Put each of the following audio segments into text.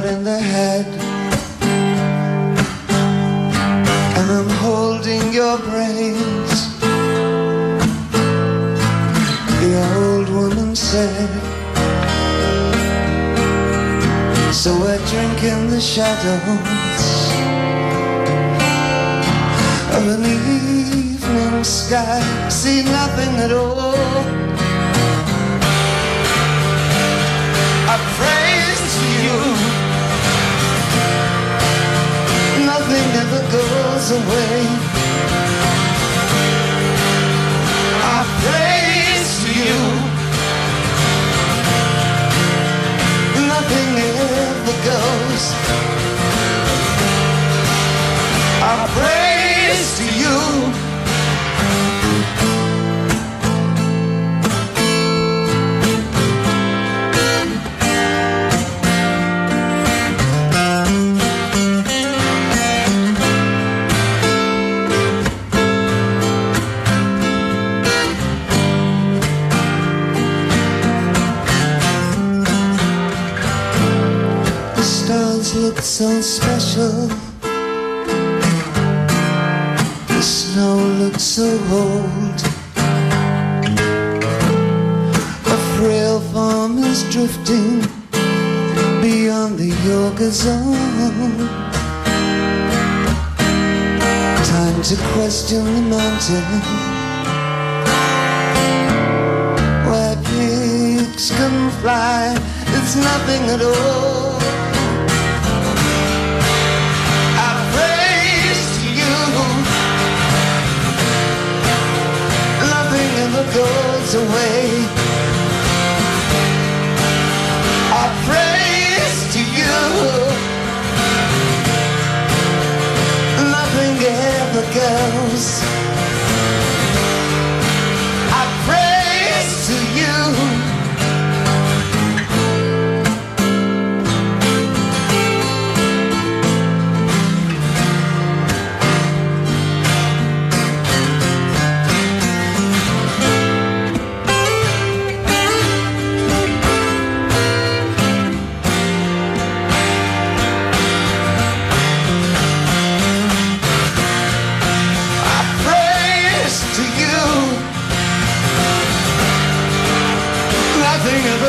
shot in the head, and I'm holding your brains. The old woman said, so I drink in the shadows of an evening sky, see nothing at all. I praise to you, nothing ever goes away. I praise to you, nothing ever goes. I praise to you. The stars look so special. The snow looks so old. A frail farm is drifting beyond the yoga zone. Time to question the mountain where pigs can fly. It's nothing at all. Goes away. I praise to you, nothing ever goes. I praise to you.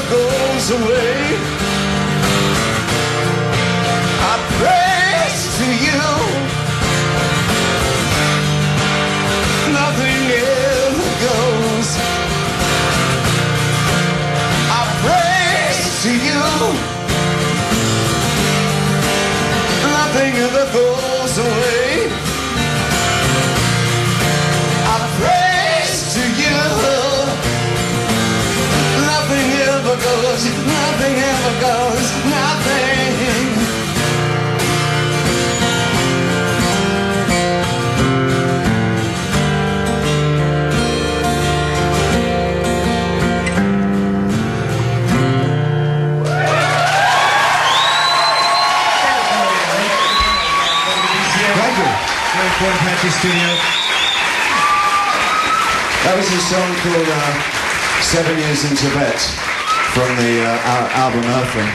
Goes away. I praise to you, nothing ever goes. I praise to you, nothing ever goes away. I praise to you, nothing ever goes, nothing ever goes, nothing. Thank you. Very important Patchy Studio. That was a song called 7 Years in Tibet from the album Earthling.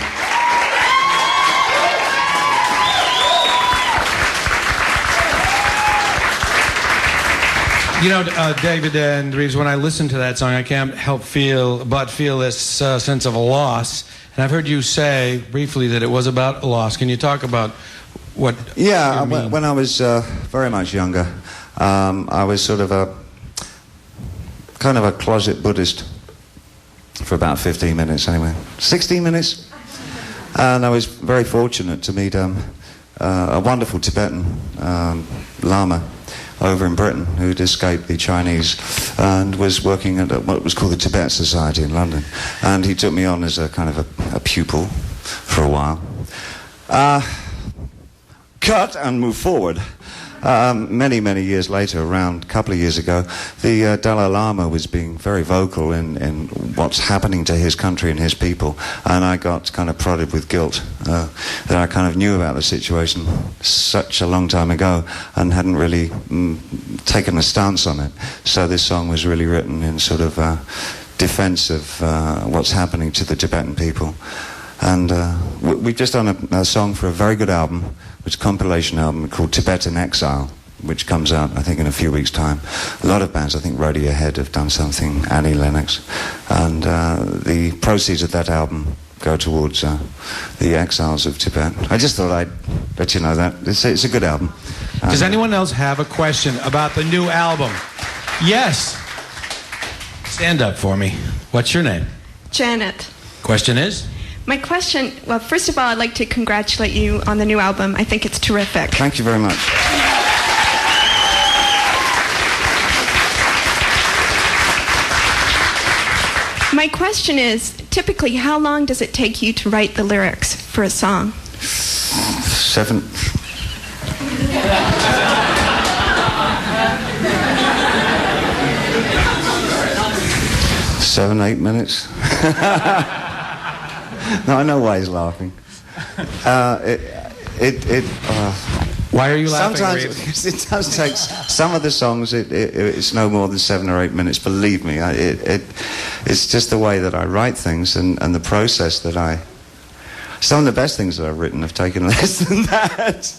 You know, David and Reeves, when I listen to that song, I can't help feel this sense of a loss. And I've heard you say briefly that it was about a loss. Can you talk about what? Yeah, when I was very much younger, I was sort of kind of a closet Buddhist for about 15 minutes anyway. 16 minutes. And I was very fortunate to meet a wonderful Tibetan Lama over in Britain who'd escaped the Chinese and was working at what was called the Tibet Society in London. And he took me on as a kind of a pupil for a while. Cut and move forward. Many, many years later, around a couple of years ago, the Dalai Lama was being very vocal in what's happening to his country and his people, and I got kind of prodded with guilt that I kind of knew about the situation such a long time ago and hadn't really taken a stance on it. So this song was really written in sort of defense of what's happening to the Tibetan people. And we've just done a song for a very good album, which is a compilation album called Tibet in Exile, which comes out, I think, in a few weeks' time. A lot of bands, I think Radiohead have done something, Annie Lennox. And the proceeds of that album go towards the exiles of Tibet. I just thought I'd let you know that. It's a good album. Does anyone else have a question about the new album? Yes. Stand up for me. What's your name? Janet. Question is? My question, well, first of all, I'd like to congratulate you on the new album. I think it's terrific. Thank you very much. My question is, typically, how long does it take you to write the lyrics for a song? 7. Seven, 8 minutes. No, I know why he's laughing. Why are you laughing? Sometimes it does take. Some of the songs, it's no more than 7 or 8 minutes. Believe me, it's just the way that I write things and the process that I. Some of the best things that I've written have taken less than that,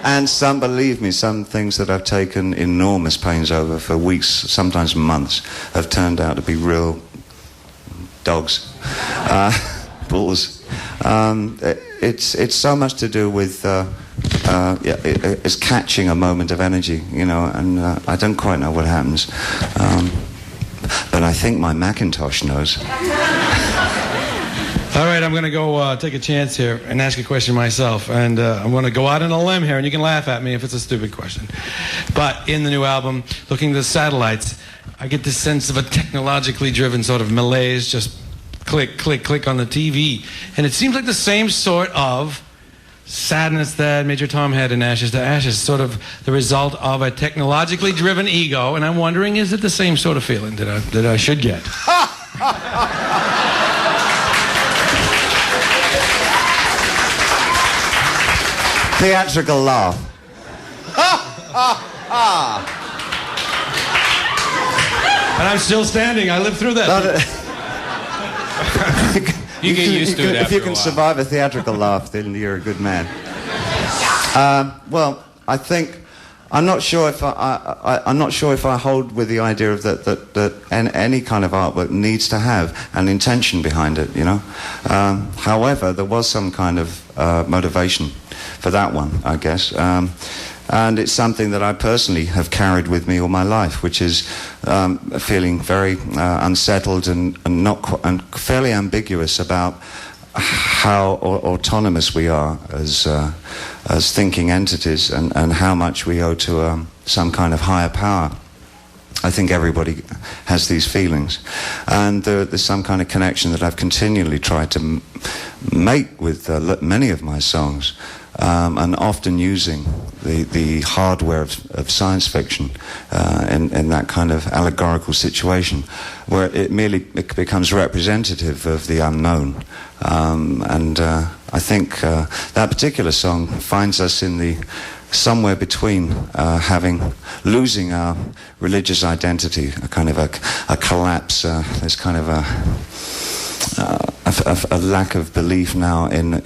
and some, believe me, some things that I've taken enormous pains over for weeks, sometimes months, have turned out to be real dogs, bulls. It's so much to do with. It's catching a moment of energy, you know, and I don't quite know what happens, but I think my Macintosh knows. All right, I'm going to go take a chance here and ask a question myself, and I'm going to go out on a limb here, and you can laugh at me if it's a stupid question. But in the new album, looking at the satellites, I get this sense of a technologically driven sort of malaise, just click, click, click on the TV, and it seems like the same sort of sadness that Major Tom had in Ashes to Ashes, sort of the result of a technologically driven ego, and I'm wondering, is it the same sort of feeling that I should get? Theatrical laugh. And I'm still standing. I lived through that. You get used to it if after you a can while. survive a theatrical laugh, then you're a good man. Well, I think I'm not sure if I'm not sure if I hold with the idea of that any kind of artwork needs to have an intention behind it. You know. However, there was some kind of motivation for that one, I guess. And it's something that I personally have carried with me all my life, which is feeling very unsettled and fairly ambiguous about how autonomous we are as thinking entities, and how much we owe to some kind of higher power. I think everybody has these feelings, and there's some kind of connection that I've continually tried to make with many of my songs. And often using the hardware of science fiction in that kind of allegorical situation, where it becomes representative of the unknown. And I think that particular song finds us in somewhere between losing our religious identity, a kind of a collapse. There's kind of a lack of belief now in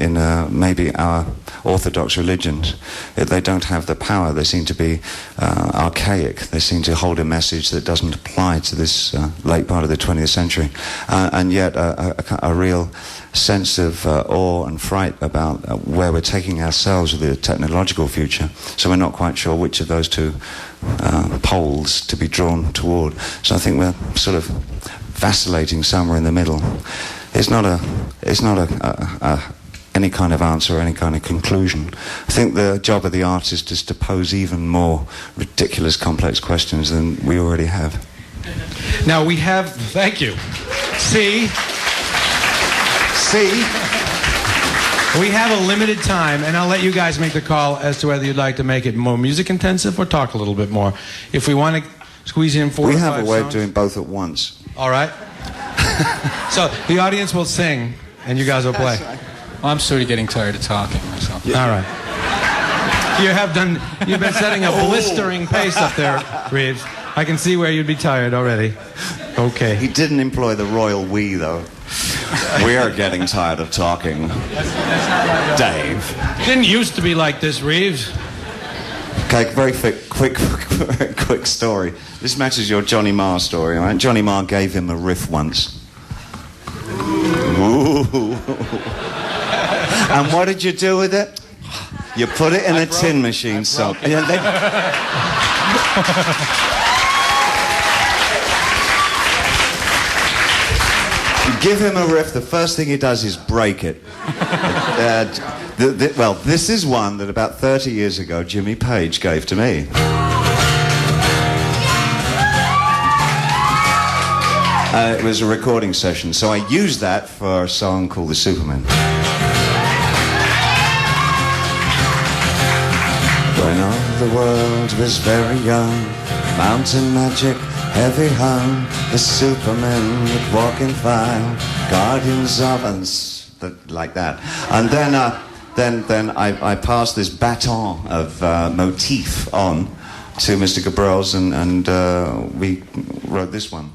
maybe our Orthodox religions. They don't have the power. They seem to be archaic. They seem to hold a message that doesn't apply to this late part of the 20th century. And yet a real sense of awe and fright about where we're taking ourselves with the technological future. So we're not quite sure which of those two poles to be drawn toward. So I think we're sort of vacillating somewhere in the middle. It's not any kind of answer or any kind of conclusion. I think the job of the artist is to pose even more ridiculous, complex questions than we already have. Now we have, thank you. See? We have a limited time, and I'll let you guys make the call as to whether you'd like to make it more music intensive or talk a little bit more. If we want to squeeze in 4 or 5 We have a way songs. of doing both at once. All right. So the audience will sing, and you guys will play. Well, I'm sort of getting tired of talking myself. Yeah. All right. You've been setting a blistering pace up there, Reeves. I can see where you'd be tired already. Okay. He didn't employ the royal we, though. We're getting tired of talking. Dave. Didn't used to be like this, Reeves. Okay, very quick story. This matches your Johnny Marr story, all right? Johnny Marr gave him a riff once. Ooh. And what did you do with it? You put it in a tin machine, so... You give him a riff, the first thing he does is break it. Well, this is one that about 30 years ago Jimmy Page gave to me. It was a recording session, so I used that for a song called The Supermen. When all the world was very young, mountain magic, heavy hung, the Supermen would walk in file, guardians of us, like that. And then I passed this baton of motif on to Mr. Gabrels, and we wrote this one.